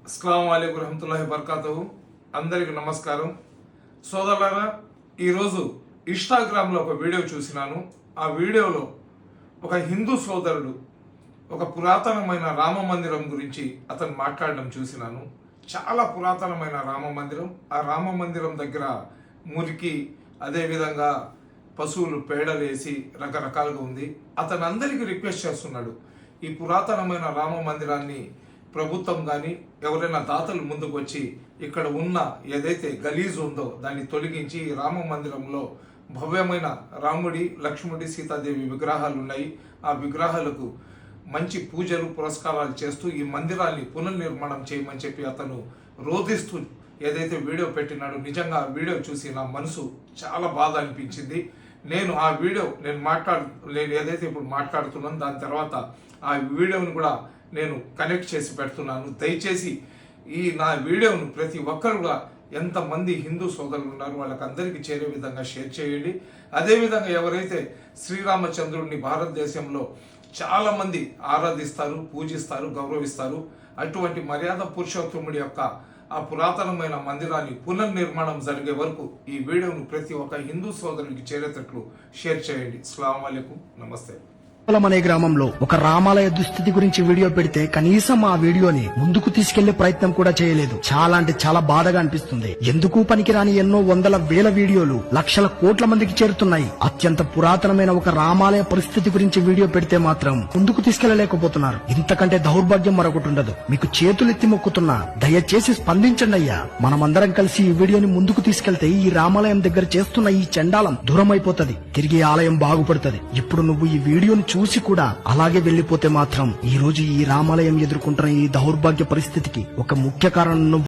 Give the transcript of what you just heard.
అస్సలాము అలైకుం రహమతుల్లాహి వబర్కాతుహు. అందరికి నమస్కారం సోదరులారా. ఈరోజు ఇన్స్టాగ్రామ్లో ఒక వీడియో చూసినాను. ఆ వీడియోలో ఒక హిందూ సోదరుడు ఒక పురాతనమైన రామ మందిరం గురించి అతను మాట్లాడడం చూసినాను. చాలా పురాతనమైన రామ మందిరం. ఆ రామ మందిరం దగ్గర మురికి, అదేవిధంగా పశువులు పేడలేసి రకరకాలుగా ఉంది. అతను అందరికీ రిక్వెస్ట్ చేస్తున్నాడు, ఈ పురాతనమైన రామ మందిరాన్ని ప్రభుత్వం కానీ ఎవరైనా దాతలు ముందుకు వచ్చి ఇక్కడ ఉన్న ఏదైతే గలీజు ఉందో దాన్ని తొలగించి ఈ రామ మందిరంలో భవ్యమైన రాముడి, లక్ష్మణుడి, సీతాదేవి విగ్రహాలు ఉన్నాయి. ఆ విగ్రహాలకు మంచి పూజలు పురస్కారాలు చేస్తూ ఈ మందిరాన్ని పునర్నిర్మాణం చేయమని చెప్పి అతను రోధిస్తూ ఏదైతే వీడియో పెట్టినాడో, నిజంగా ఆ వీడియో చూసి నా మనసు చాలా బాధ అనిపించింది. నేను ఆ వీడియో నేను ఏదైతే ఇప్పుడు మాట్లాడుతున్నాను దాని తర్వాత ఆ వీడియోను కూడా నేను కనెక్ట్ చేసి పెడుతున్నాను. దయచేసి ఈ నా వీడియోను ప్రతి ఒక్కరు కూడా ఎంతమంది హిందూ సోదరులు ఉన్నారు వాళ్ళకి అందరికీ చేరే విధంగా షేర్ చేయండి. అదేవిధంగా ఎవరైతే శ్రీరామచంద్రుడిని భారతదేశంలో చాలామంది ఆరాధిస్తారు, పూజిస్తారు, గౌరవిస్తారు, అటువంటి మర్యాద పురుషోత్తముడి యొక్క ఆ పురాతనమైన మందిరాన్ని పునర్నిర్మాణం జరిగే వరకు ఈ వీడియోను ప్రతి ఒక్క హిందూ సోదరుడికి చేరేటట్లు షేర్ చేయండి. అస్సలాము అలైకుం, నమస్తే. అనే గ్రామంలో ఒక రామాలయ దుస్థితి గురించి వీడియో పెడితే కనీసం ఆ వీడియోని ముందుకు తీసుకెళ్లే ప్రయత్నం కూడా చేయలేదు. చాలా అంటే చాలా బాధగా అనిపిస్తుంది. ఎందుకు పనికిరాని ఎన్నో వందల వేల వీడియోలు లక్షల కోట్ల మందికి చేరుతున్నాయి. అత్యంత పురాతనమైన ఒక రామాలయ పరిస్థితి గురించి వీడియో పెడితే మాత్రం ముందుకు తీసుకెళ్లలేకపోతున్నారు. ఇంతకంటే దౌర్భాగ్యం మరొకటి ఉండదు. మీకు చేతులెత్తి మొక్కుతున్నా, దయచేసి స్పందించండి అయ్యా. మనమందరం కలిసి ఈ వీడియోని ముందుకు తీసుకెళ్తే ఈ రామాలయం దగ్గర చేస్తున్న ఈ చండాలం దూరం అయిపోతుంది. తిరిగి ఆలయం బాగుపడుతుంది. ఇప్పుడు నువ్వు ఈ వీడియోని చూసి కూడా అలాగే వెళ్లిపోతే మాత్రం ఈ రోజు ఈ రామాలయం ఎదుర్కొంటున్న ఈ దౌర్భాగ్య పరిస్థితికి ఒక ముఖ్య కారణం